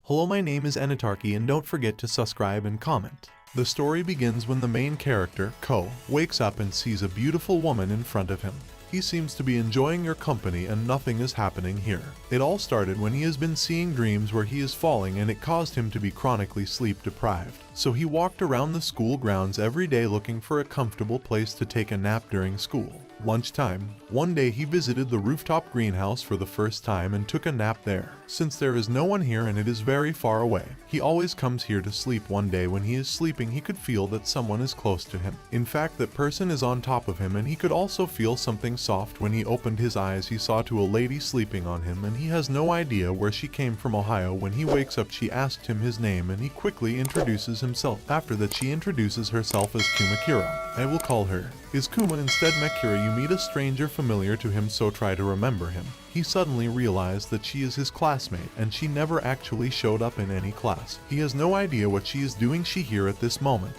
Hello, my name is Anitarky and don't forget to subscribe and comment. The story begins when the main character, Kouhei, wakes up and sees a beautiful woman in front of him. He seems to be enjoying your company and nothing is happening here. It all started when he has been seeing dreams where he is falling and it caused him to be chronically sleep deprived. So he walked around the school grounds every day looking for a comfortable place to take a nap during school. Lunchtime, one day he visited the rooftop greenhouse for the first time and took a nap there. Since there is no one here and it is very far away, he always comes here to sleep. One day when he is sleeping he could feel that someone is close to him. In fact, that person is on top of him, and he could also feel something soft. When he opened his eyes he saw a lady sleeping on him and he has no idea where she came from. Ohio. When he wakes up she asked him his name and he quickly introduces himself. After that she introduces herself as Kumakira. I will call her is Kuma instead. Makira, you meet a stranger familiar to him, so try to remember him. He suddenly realized that she is his classmate and she never actually showed up in any class. He has no idea what she is doing here at this moment.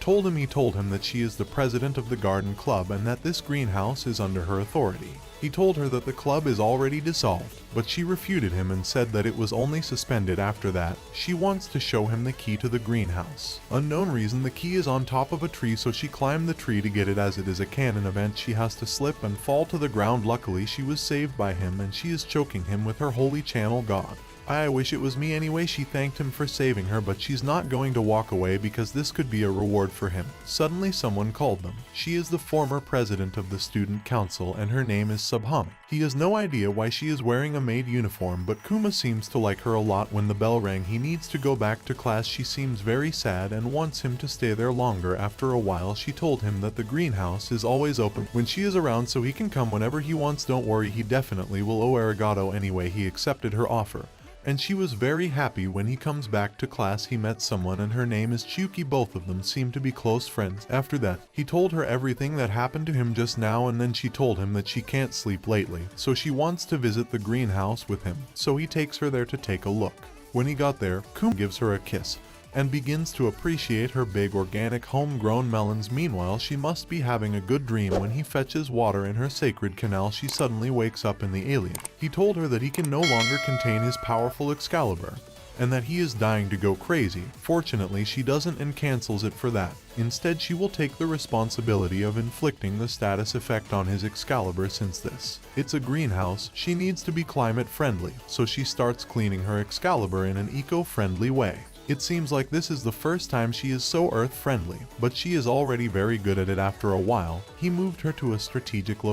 He told him that she is the president of the garden club and that this greenhouse is under her authority. He told her that the club is already dissolved, but she refuted him and said that it was only suspended after that. She wants to show him the key to the greenhouse. Unknown reason, the key is on top of a tree, so she climbed the tree to get it. As it is a cannon event, she has to slip and fall to the ground. Luckily she was saved by him and she is choking him with her holy channel god. I wish it was me anyway. She thanked him for saving her, but she's not going to walk away because this could be a reward for him. Suddenly someone called them. She is the former president of the student council and her name is Subhami. He has no idea why she is wearing a maid uniform, but Kuma seems to like her a lot. When the bell rang he needs to go back to class. She seems very sad and wants him to stay there longer. After a while she told him that the greenhouse is always open when she is around, so he can come whenever he wants. Don't worry, he definitely will. Oh, arigato. Anyway, he accepted her offer and she was very happy. When he comes back to class he met someone and her name is Chuki. Both of them seem to be close friends. After that he told her everything that happened to him just now, and then she told him that she can't sleep lately, so she wants to visit the greenhouse with him, so he takes her there to take a look. When he got there, Kuma gives her a kiss and begins to appreciate her big organic homegrown melons. Meanwhile she must be having a good dream when he fetches water in her sacred canal. She suddenly wakes up in the alien. He told her that he can no longer contain his powerful Excalibur and that he is dying to go crazy. Fortunately she doesn't and cancels it for that. Instead she will take the responsibility of inflicting the status effect on his Excalibur. Since it's a greenhouse, she needs to be climate friendly, so she starts cleaning her Excalibur in an eco-friendly way. It seems like this is the first time she is so earth-friendly, but she is already very good at it. After a while, he moved her to a strategic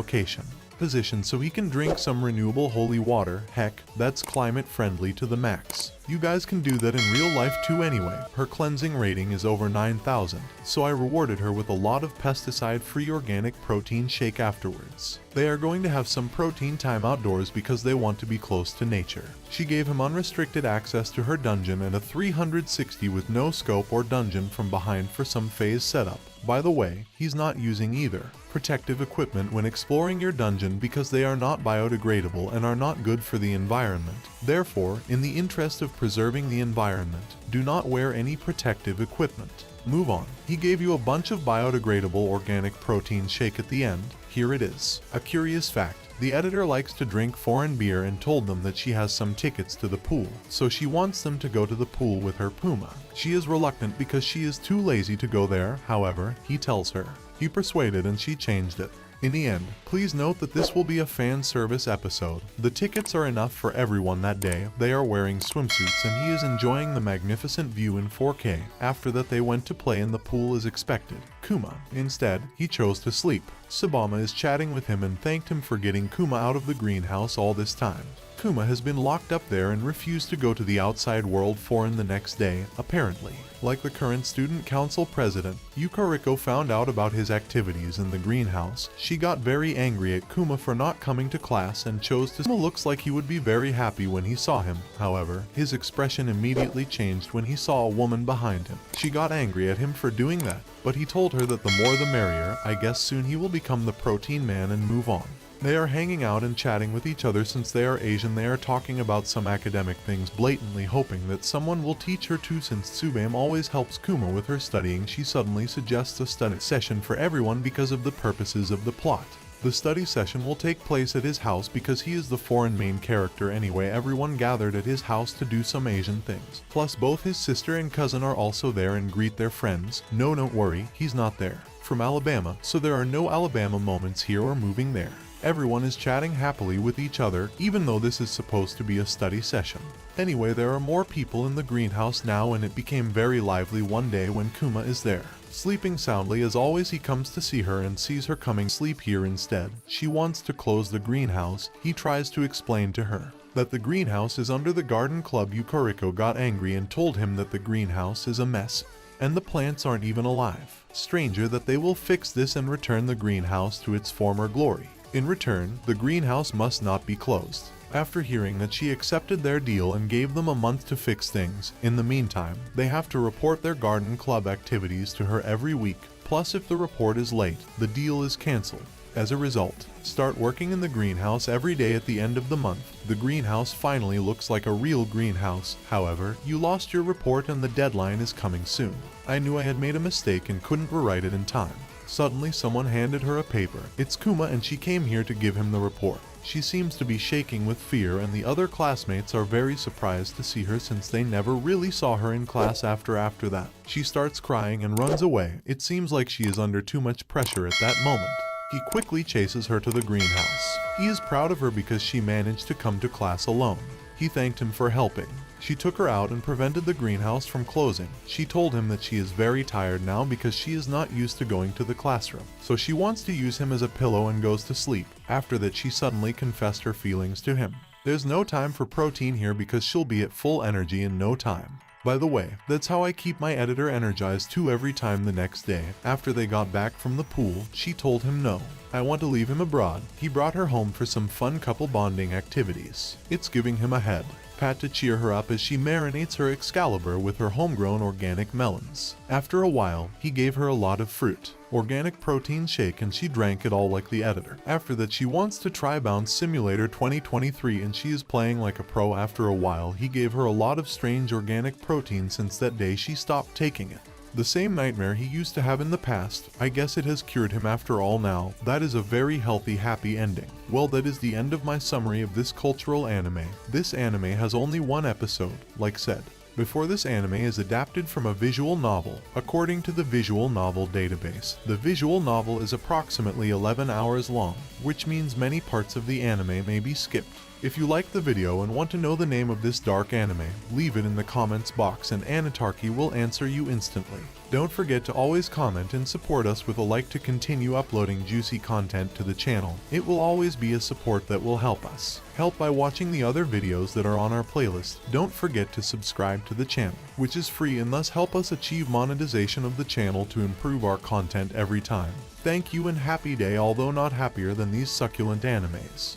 position so he can drink some renewable holy water. Heck, that's climate friendly to the max. You guys can do that in real life too. Anyway, her cleansing rating is over 9,000, so I rewarded her with a lot of pesticide-free organic protein shake afterwards. They are going to have some protein time outdoors because they want to be close to nature. She gave him unrestricted access to her dungeon and a 360 with no scope or dungeon from behind for some phase setup. By the way, he's not using either protective equipment when exploring your dungeon because they are not biodegradable and are not good for the environment. Therefore, in the interest of preserving the environment, do not wear any protective equipment. Move on. He gave you a bunch of biodegradable organic protein shake at the end. Here it is. A curious fact. The editor likes to drink foreign beer and told them that she has some tickets to the pool, so she wants them to go to the pool with her Puma. She is reluctant because she is too lazy to go there. However, he tells her. He persuaded and she changed it. In the end, please note that this will be a fan service episode. The tickets are enough for everyone that day. They are wearing swimsuits and he is enjoying the magnificent view in 4K. After that they went to play in the pool as expected. Kuma, instead, he chose to sleep. Subama is chatting with him and thanked him for getting Kuma out of the greenhouse all this time. Kuma has been locked up there and refused to go to the outside world foreign the next day, apparently. Like the current student council president, Yukariko found out about his activities in the greenhouse. She got very angry at Kuma for not coming to class and chose to. Kuma looks like he would be very happy when he saw him. However, his expression immediately changed when he saw a woman behind him. She got angry at him for doing that, but he told her that the more the merrier. I guess soon he will become the protein man and move on. They are hanging out and chatting with each other. Since they are Asian, they are talking about some academic things, blatantly hoping that someone will teach her too. Since Tsubame always helps Kuma with her studying, she suddenly suggests a study session for everyone because of the purposes of the plot. The study session will take place at his house because he is the foreign main character anyway. Everyone gathered at his house to do some Asian things. Plus both his sister and cousin are also there and greet their friends. No, don't worry, he's not there. From Alabama, so there are no Alabama moments here or moving there. Everyone is chatting happily with each other, even though this is supposed to be a study session. Anyway, there are more people in the greenhouse now, and it became very lively one day when Kuma is there. Sleeping soundly as always, he comes to see her and sees her coming sleep here instead. She wants to close the greenhouse. He tries to explain to her that the greenhouse is under the garden club. Yukariko got angry and told him that the greenhouse is a mess and the plants aren't even alive. Stranger that they will fix this and return the greenhouse to its former glory. In return, the greenhouse must not be closed. After hearing that, she accepted their deal and gave them a month to fix things. In the meantime, they have to report their garden club activities to her every week. Plus, if the report is late, the deal is cancelled. As a result, start working in the greenhouse every day. At the end of the month, the greenhouse finally looks like a real greenhouse. However, you lost your report and the deadline is coming soon. I knew I had made a mistake and couldn't rewrite it in time. Suddenly someone handed her a paper. It's Kuma, and she came here to give him the report. She seems to be shaking with fear, and the other classmates are very surprised to see her since they never really saw her in class after that. She starts crying and runs away. It seems like she is under too much pressure at that moment. He quickly chases her to the greenhouse. He is proud of her because she managed to come to class alone. He thanked him for helping. She took her out and prevented the greenhouse from closing. She told him that she is very tired now because she is not used to going to the classroom. So she wants to use him as a pillow and goes to sleep. After that, she suddenly confessed her feelings to him. There's no time for protein here because she'll be at full energy in no time. By the way, that's how I keep my editor energized too every time. The next day, after they got back from the pool, she told him no. I want to leave him abroad. He brought her home for some fun couple bonding activities. It's giving him a head pat to cheer her up as she marinates her Excalibur with her homegrown organic melons. After a while, he gave her a lot of fruit, organic protein shake, and she drank it all like the editor. After that, she wants to try Bounce Simulator 2023 and she is playing like a pro. After a while, he gave her a lot of strange organic protein. Since that day, she stopped taking it. The same nightmare he used to have in the past, I guess it has cured him after all now. That is a very healthy, happy ending. Well, that is the end of my summary of this cultural anime. This anime has only one episode, like said before. This anime is adapted from a visual novel. According to the visual novel database, the visual novel is approximately 11 hours long, which means many parts of the anime may be skipped. If you like the video and want to know the name of this dark anime, leave it in the comments box and Anitarky will answer you instantly. Don't forget to always comment and support us with a like to continue uploading juicy content to the channel. It will always be a support that will help us. Help by watching the other videos that are on our playlist. Don't forget to subscribe to the channel, which is free, and thus help us achieve monetization of the channel to improve our content every time. Thank you and happy day, although not happier than these succulent animes.